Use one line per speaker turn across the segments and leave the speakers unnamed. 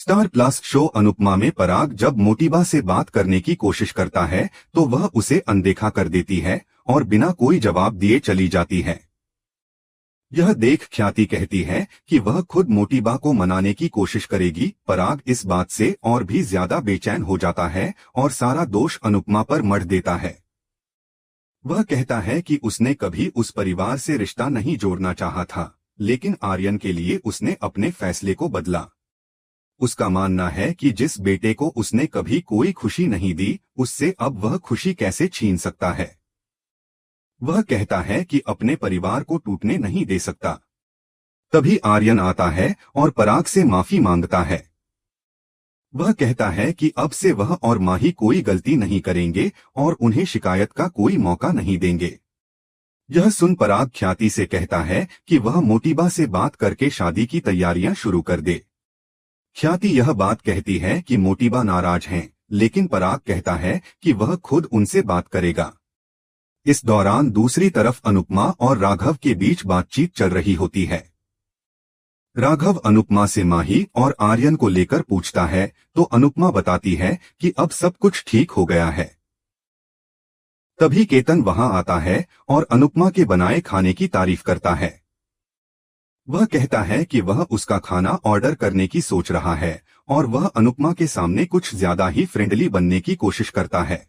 Star plus show Anupama में पराग जब मोटिबा से बात करने की कोशिश करता है तो वह उसे अनदेखा कर देती है और बिना कोई जवाब दिए चली जाती है। यह देख ख्याति कहती है कि वह खुद मोटिबा को मनाने की कोशिश करेगी। पराग इस बात से और भी ज्यादा बेचैन हो जाता है और सारा दोष अनुपमा पर मढ़ देता है। वह कहता है कि उसने कभी उस परिवार से रिश्ता नहीं जोड़ना चाहा था, लेकिन आर्यन के लिए उसने अपने फैसले को बदला। उसका मानना है कि जिस बेटे को उसने कभी कोई खुशी नहीं दी, उससे अब वह खुशी कैसे छीन सकता है। वह कहता है कि अपने परिवार को टूटने नहीं दे सकता। तभी आर्यन आता है और पराग से माफी मांगता है। वह कहता है कि अब से वह और माही कोई गलती नहीं करेंगे और उन्हें शिकायत का कोई मौका नहीं देंगे। यह सुन पराग ख्याति से कहता है कि वह मोटिबा से बात करके शादी की तैयारियां शुरू कर दे। ख्याति यह बात कहती है कि मोटिबा नाराज हैं, लेकिन पराग कहता है कि वह खुद उनसे बात करेगा। इस दौरान दूसरी तरफ अनुपमा और राघव के बीच बातचीत चल रही होती है। राघव अनुपमा से माही और आर्यन को लेकर पूछता है तो अनुपमा बताती है कि अब सब कुछ ठीक हो गया है। तभी केतन वहां आता है और अनुपमा के बनाए खाने की तारीफ करता है। वह कहता है कि वह उसका खाना ऑर्डर करने की सोच रहा है और वह अनुपमा के सामने कुछ ज्यादा ही फ्रेंडली बनने की कोशिश करता है।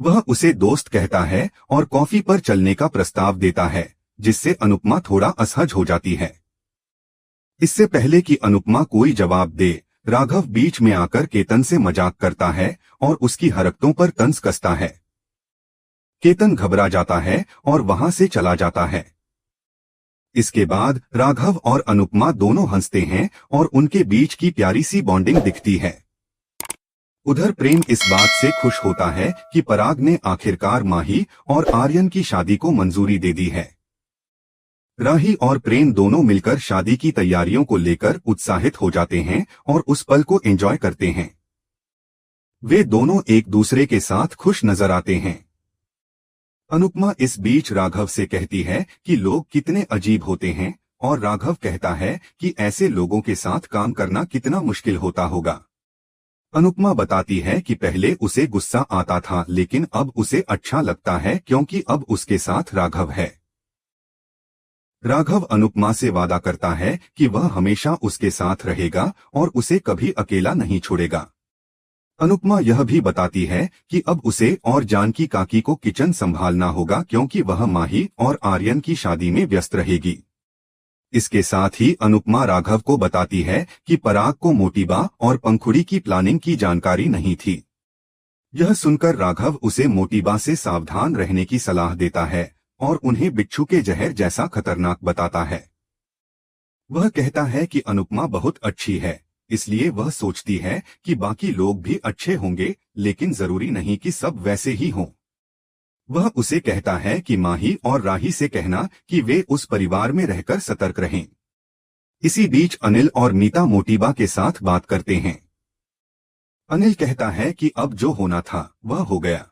वह उसे दोस्त कहता है और कॉफी पर चलने का प्रस्ताव देता है, जिससे अनुपमा थोड़ा असहज हो जाती है। इससे पहले कि अनुपमा कोई जवाब दे, राघव बीच में आकर केतन से मजाक करता है और उसकी हरकतों पर तंज कसता है। केतन घबरा जाता है और वहां से चला जाता है। इसके बाद राघव और अनुपमा दोनों हंसते हैं और उनके बीच की प्यारी सी बॉन्डिंग दिखती है। उधर प्रेम इस बात से खुश होता है कि पराग ने आखिरकार माही और आर्यन की शादी को मंजूरी दे दी है। राही और प्रेम दोनों मिलकर शादी की तैयारियों को लेकर उत्साहित हो जाते हैं और उस पल को एंजॉय करते हैं। वे दोनों एक दूसरे के साथ खुश नजर आते हैं। अनुपमा इस बीच राघव से कहती है कि लोग कितने अजीब होते हैं और राघव कहता है कि ऐसे लोगों के साथ काम करना कितना मुश्किल होता होगा। अनुपमा बताती है कि पहले उसे गुस्सा आता था, लेकिन अब उसे अच्छा लगता है क्योंकि अब उसके साथ राघव है। राघव अनुपमा से वादा करता है कि वह हमेशा उसके साथ रहेगा और उसे कभी अकेला नहीं छोड़ेगा। अनुपमा यह भी बताती है कि अब उसे और जानकी काकी को किचन संभालना होगा क्योंकि वह माही और आर्यन की शादी में व्यस्त रहेगी। इसके साथ ही अनुपमा राघव को बताती है कि पराग को मोटिबा और पंखुड़ी की प्लानिंग की जानकारी नहीं थी। यह सुनकर राघव उसे मोटिबा से सावधान रहने की सलाह देता है और उन्हें बिच्छू के जहर जैसा खतरनाक बताता है। वह कहता है कि अनुपमा बहुत अच्छी है, इसलिए वह सोचती है कि बाकी लोग भी अच्छे होंगे, लेकिन जरूरी नहीं कि सब वैसे ही हों। वह उसे कहता है कि माही और राही से कहना कि वे उस परिवार में रहकर सतर्क रहें। इसी बीच अनिल और मीता मोटिबा के साथ बात करते हैं। अनिल कहता है कि अब जो होना था वह हो गया।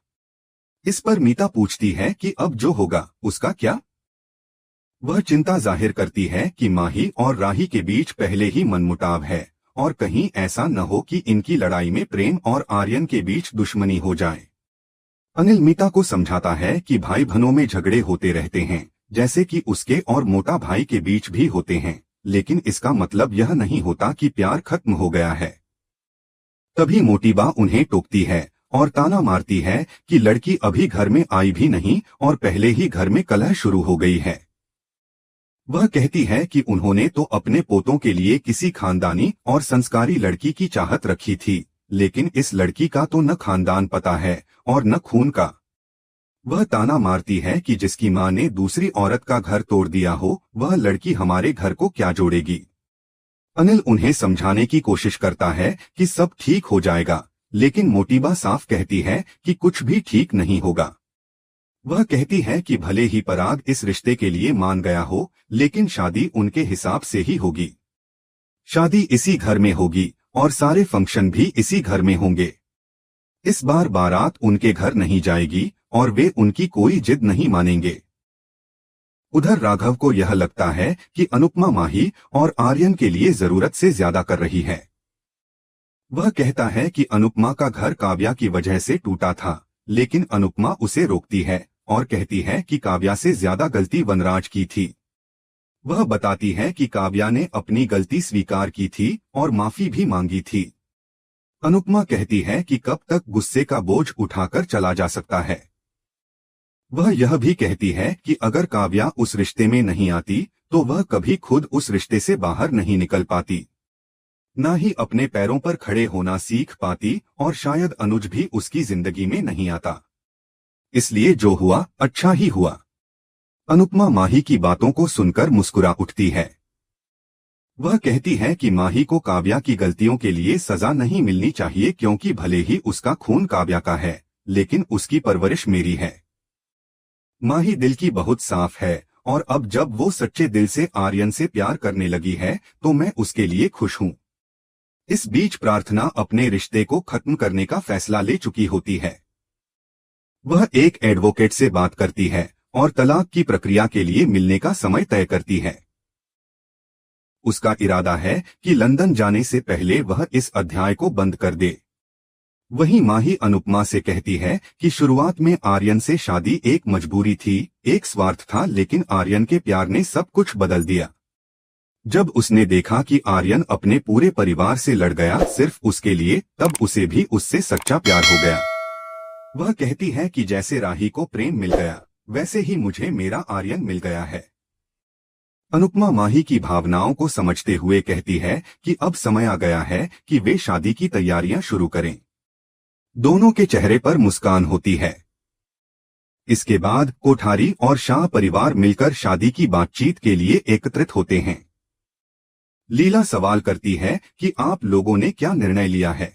इस पर मीता पूछती है कि अब जो होगा उसका क्या? वह चिंता जाहिर करती है कि माही और राही के बीच पहले ही मनमुटाव है और कहीं ऐसा न हो कि इनकी लड़ाई में प्रेम और आर्यन के बीच दुश्मनी हो जाए। अनिल मीता को समझाता है कि भाई बहनों में झगड़े होते रहते हैं, जैसे कि उसके और मोटा भाई के बीच भी होते हैं, लेकिन इसका मतलब यह नहीं होता कि प्यार खत्म हो गया है। तभी मोटिबा उन्हें टोकती है और ताना मारती है कि लड़की अभी घर में आई भी नहीं और पहले ही घर में कलह शुरू हो गई है। वह कहती है कि उन्होंने तो अपने पोतों के लिए किसी खानदानी और संस्कारी लड़की की चाहत रखी थी, लेकिन इस लड़की का तो न खानदान पता है और न खून का। वह ताना मारती है कि जिसकी मां ने दूसरी औरत का घर तोड़ दिया हो, वह लड़की हमारे घर को क्या जोड़ेगी। अनिल उन्हें समझाने की कोशिश करता है कि सब ठीक हो जाएगा, लेकिन मोटिबा साफ कहती है कि कुछ भी ठीक नहीं होगा। वह कहती है कि भले ही पराग इस रिश्ते के लिए मान गया हो, लेकिन शादी उनके हिसाब से ही होगी। शादी इसी घर में होगी और सारे फंक्शन भी इसी घर में होंगे। इस बार बारात उनके घर नहीं जाएगी और वे उनकी कोई जिद नहीं मानेंगे। उधर राघव को यह लगता है कि अनुपमा माही और आर्यन के लिए जरूरत से ज्यादा कर रही है। वह कहता है कि अनुपमा का घर काव्या की वजह से टूटा था, लेकिन अनुपमा उसे रोकती है और कहती है कि काव्या से ज्यादा गलती वनराज की थी। वह बताती है कि काव्या ने अपनी गलती स्वीकार की थी और माफी भी मांगी थी। अनुपमा कहती है कि कब तक गुस्से का बोझ उठाकर चला जा सकता है। वह यह भी कहती है कि अगर काव्या उस रिश्ते में नहीं आती तो वह कभी खुद उस रिश्ते से बाहर नहीं निकल पाती, न ही अपने पैरों पर खड़े होना सीख पाती और शायद अनुज भी उसकी जिंदगी में नहीं आता। इसलिए जो हुआ अच्छा ही हुआ। अनुपमा माही की बातों को सुनकर मुस्कुरा उठती है। वह कहती है कि माही को काव्या की गलतियों के लिए सजा नहीं मिलनी चाहिए, क्योंकि भले ही उसका खून काव्या का है, लेकिन उसकी परवरिश मेरी है। माही दिल की बहुत साफ है और अब जब वो सच्चे दिल से आर्यन से प्यार करने लगी है तो मैं उसके लिए खुश हूँ। इस बीच प्रार्थना अपने रिश्ते को खत्म करने का फैसला ले चुकी होती है। वह एक एडवोकेट से बात करती है और तलाक की प्रक्रिया के लिए मिलने का समय तय करती है। उसका इरादा है कि लंदन जाने से पहले वह इस अध्याय को बंद कर दे। वहीं माही अनुपमा से कहती है कि शुरुआत में आर्यन से शादी एक मजबूरी थी, एक स्वार्थ था, लेकिन आर्यन के प्यार ने सब कुछ बदल दिया। जब उसने देखा कि आर्यन अपने पूरे परिवार से लड़ गया सिर्फ उसके लिए, तब उसे भी उससे सच्चा प्यार हो गया। वह कहती है कि जैसे राही को प्रेम मिल गया, वैसे ही मुझे मेरा आर्यन मिल गया है। अनुपमा माही की भावनाओं को समझते हुए कहती है कि अब समय आ गया है कि वे शादी की तैयारियां शुरू करें। दोनों के चेहरे पर मुस्कान होती है। इसके बाद कोठारी और शाह परिवार मिलकर शादी की बातचीत के लिए एकत्रित होते हैं। लीला सवाल करती है कि आप लोगों ने क्या निर्णय लिया है,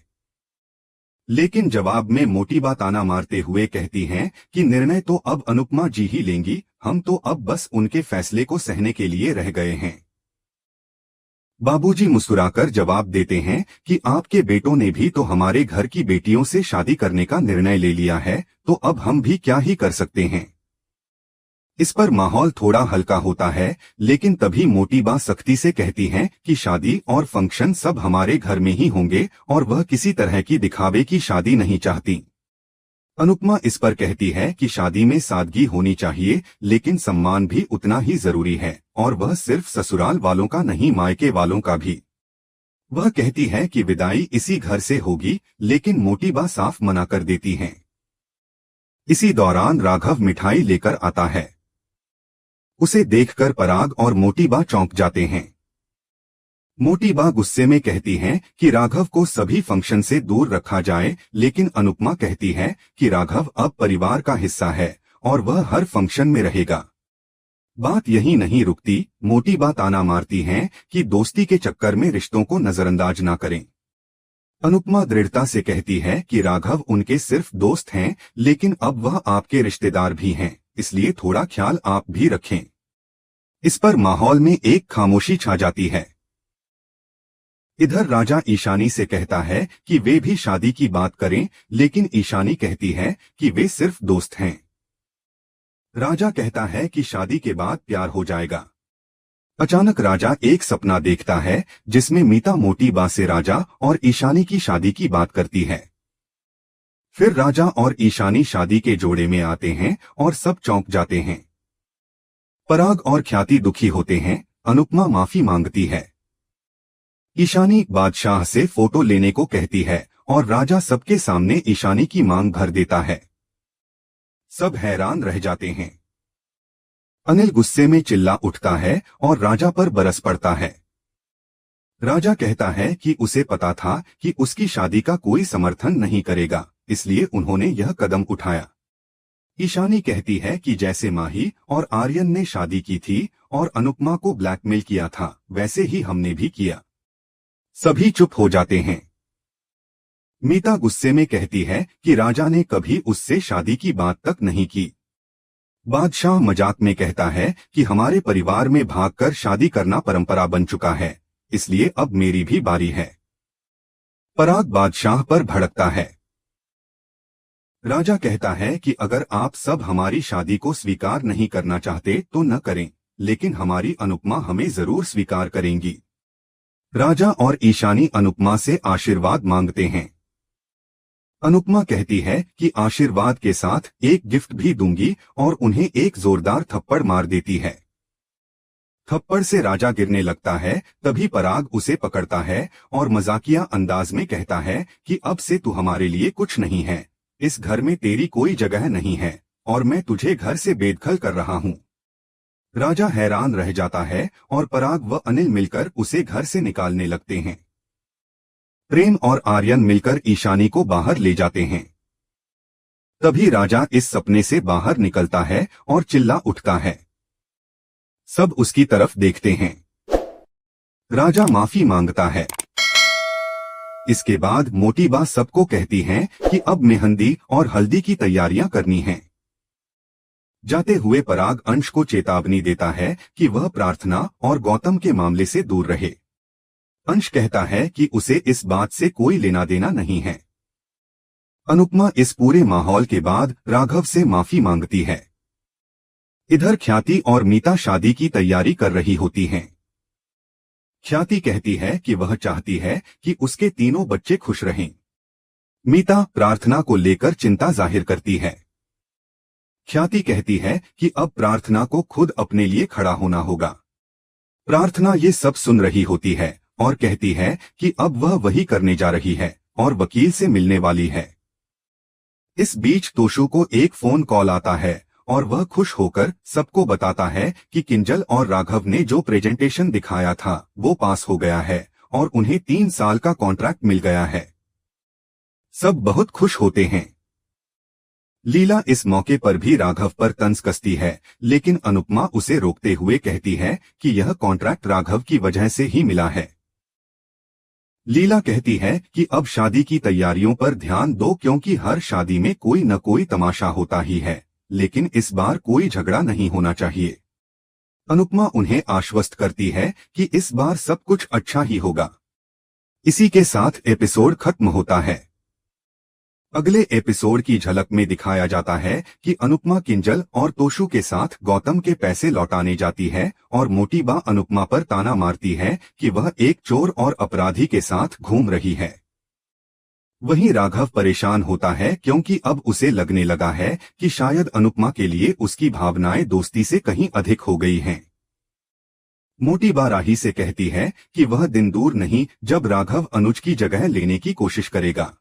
लेकिन जवाब में मोटी बात ताना मारते हुए कहती हैं कि निर्णय तो अब अनुपमा जी ही लेंगी, हम तो अब बस उनके फैसले को सहने के लिए रह गए हैं। बाबूजी मुस्कुराकर जवाब देते हैं कि आपके बेटों ने भी तो हमारे घर की बेटियों से शादी करने का निर्णय ले लिया है, तो अब हम भी क्या ही कर सकते हैं। इस पर माहौल थोड़ा हल्का होता है, लेकिन तभी मोटी बा सख्ती से कहती हैं कि शादी और फंक्शन सब हमारे घर में ही होंगे और वह किसी तरह की दिखावे की शादी नहीं चाहती। अनुपमा इस पर कहती है कि शादी में सादगी होनी चाहिए, लेकिन सम्मान भी उतना ही जरूरी है, और वह सिर्फ ससुराल वालों का नहीं, मायके वालों का भी। वह कहती है कि विदाई इसी घर से होगी, लेकिन मोटी बा साफ मना कर देती हैं। इसी दौरान राघव मिठाई लेकर आता है। उसे देखकर पराग और मोटी बा चौंक जाते हैं। मोटी बा गुस्से में कहती हैं कि राघव को सभी फंक्शन से दूर रखा जाए, लेकिन अनुपमा कहती है कि राघव अब परिवार का हिस्सा है और वह हर फंक्शन में रहेगा। बात यही नहीं रुकती, मोटी बा ताना मारती हैं कि दोस्ती के चक्कर में रिश्तों को नजरअंदाज ना करें। अनुपमा दृढ़ता से कहती है कि राघव उनके सिर्फ दोस्त हैं, लेकिन अब वह आपके रिश्तेदार भी हैं, इसलिए थोड़ा ख्याल आप भी रखें। इस पर माहौल में एक खामोशी छा जाती है। इधर राजा ईशानी से कहता है कि वे भी शादी की बात करें, लेकिन ईशानी कहती है कि वे सिर्फ दोस्त हैं। राजा कहता है कि शादी के बाद प्यार हो जाएगा। अचानक राजा एक सपना देखता है जिसमें मीता मोटी बा से राजा और ईशानी की शादी की बात करती है। फिर राजा और ईशानी शादी के जोड़े में आते हैं और सब चौंक जाते हैं। पराग और ख्याति दुखी होते हैं। अनुपमा माफी मांगती है। ईशानी बादशाह से फोटो लेने को कहती है और राजा सबके सामने ईशानी की मांग भर देता है। सब हैरान रह जाते हैं। अनिल गुस्से में चिल्ला उठता है और राजा पर बरस पड़ता है। राजा कहता है कि उसे पता था कि उसकी शादी का कोई समर्थन नहीं करेगा, इसलिए उन्होंने यह कदम उठाया। ईशानी कहती है कि जैसे माही और आर्यन ने शादी की थी और अनुपमा को ब्लैकमेल किया था, वैसे ही हमने भी किया। सभी चुप हो जाते हैं। मीता गुस्से में कहती है कि राजा ने कभी उससे शादी की बात तक नहीं की। बादशाह मजाक में कहता है कि हमारे परिवार में भागकर शादी करना परंपरा बन चुका है, इसलिए अब मेरी भी बारी है। पराग बादशाह पर भड़कता है। राजा कहता है कि अगर आप सब हमारी शादी को स्वीकार नहीं करना चाहते तो न करें, लेकिन हमारी अनुपमा हमें जरूर स्वीकार करेंगी। राजा और ईशानी अनुपमा से आशीर्वाद मांगते हैं। अनुपमा कहती है कि आशीर्वाद के साथ एक गिफ्ट भी दूंगी और उन्हें एक जोरदार थप्पड़ मार देती है। थप्पड़ से राजा गिरने लगता है, तभी पराग उसे पकड़ता है और मजाकिया अंदाज में कहता है कि अब से तू हमारे लिए कुछ नहीं है, इस घर में तेरी कोई जगह नहीं है और मैं तुझे घर से बेदखल कर रहा हूँ। राजा हैरान रह जाता है और पराग व अनिल मिलकर उसे घर से निकालने लगते हैं। प्रेम और आर्यन मिलकर ईशानी को बाहर ले जाते हैं। तभी राजा इस सपने से बाहर निकलता है और चिल्ला उठता है। सब उसकी तरफ देखते हैं। राजा माफी मांगता है। इसके बाद मोटी बा सबको कहती हैं कि अब मेहंदी और हल्दी की तैयारियां करनी हैं। जाते हुए पराग अंश को चेतावनी देता है कि वह प्रार्थना और गौतम के मामले से दूर रहे। अंश कहता है कि उसे इस बात से कोई लेना देना नहीं है। अनुपमा इस पूरे माहौल के बाद राघव से माफी मांगती है। इधर ख्याति और मीता शादी की तैयारी कर रही होती हैं। ख्याति कहती है कि वह चाहती है कि उसके तीनों बच्चे खुश रहें। मीता प्रार्थना को लेकर चिंता जाहिर करती है। ख्याति कहती है कि अब प्रार्थना को खुद अपने लिए खड़ा होना होगा। प्रार्थना ये सब सुन रही होती है और कहती है कि अब वह वही करने जा रही है और वकील से मिलने वाली है। इस बीच तोशु को एक फोन कॉल आता है और वह खुश होकर सबको बताता है कि किंजल और राघव ने जो प्रेजेंटेशन दिखाया था वो पास हो गया है और उन्हें 3 साल का कॉन्ट्रैक्ट मिल गया है। सब बहुत खुश होते हैं। लीला इस मौके पर भी राघव पर तंज कसती है, लेकिन अनुपमा उसे रोकते हुए कहती है कि यह कॉन्ट्रैक्ट राघव की वजह से ही मिला है। लीला कहती है कि अब शादी की तैयारियों पर ध्यान दो, क्योंकि हर शादी में कोई न कोई तमाशा होता ही है, लेकिन इस बार कोई झगड़ा नहीं होना चाहिए। अनुपमा उन्हें आश्वस्त करती है कि इस बार सब कुछ अच्छा ही होगा। इसी के साथ एपिसोड खत्म होता है। अगले एपिसोड की झलक में दिखाया जाता है कि अनुपमा किंजल और तोशु के साथ गौतम के पैसे लौटाने जाती है और मोटी बा अनुपमा पर ताना मारती है कि वह एक चोर और अपराधी के साथ घूम रही है। वहीं राघव परेशान होता है क्योंकि अब उसे लगने लगा है कि शायद अनुपमा के लिए उसकी भावनाएं दोस्ती से कहीं अधिक हो गई हैं। मोटी बा राही से कहती है कि वह दिन दूर नहीं जब राघव अनुज की जगह लेने की कोशिश करेगा।